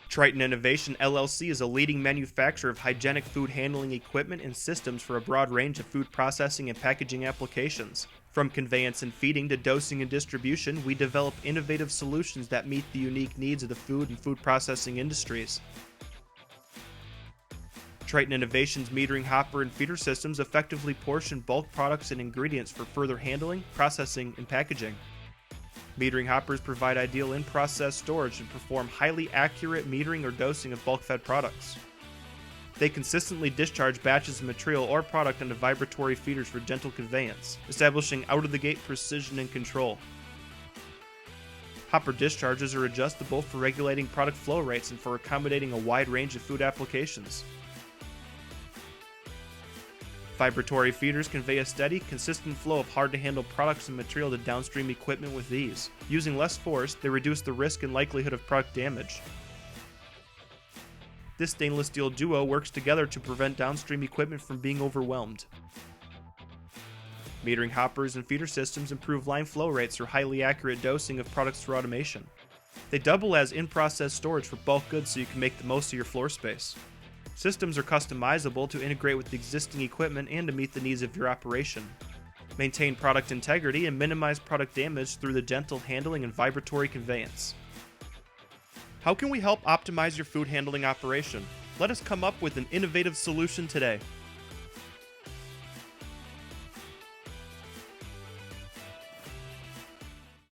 Triton Innovation LLC is a leading manufacturer of hygienic food handling equipment and systems for a broad range of food processing and packaging applications. From conveyance and feeding to dosing and distribution, we develop innovative solutions that meet the unique needs of the food and food processing industries. Triton Innovation's metering hopper and feeder systems effectively portion bulk products and ingredients for further handling, processing, and packaging. Metering hoppers provide ideal in-process storage and perform highly accurate metering or dosing of bulk-fed products. They consistently discharge batches of material or product onto vibratory feeders for gentle conveyance, establishing out-of-the-gate precision and control. Hopper discharges are adjustable for regulating product flow rates and for accommodating a wide range of food applications. Vibratory feeders convey a steady, consistent flow of hard-to-handle products and material to downstream equipment with ease. Using less force, they reduce the risk and likelihood of product damage. This stainless steel duo works together to prevent downstream equipment from being overwhelmed. Metering hoppers and feeder systems improve line flow rates through highly accurate dosing of products through automation. They double as in-process storage for bulk goods so you can make the most of your floor space. Systems are customizable to integrate with existing equipment and to meet the needs of your operation. Maintain product integrity and minimize product damage through the gentle handling and vibratory conveyance. How can we help optimize your food handling operation? Let us come up with an innovative solution today.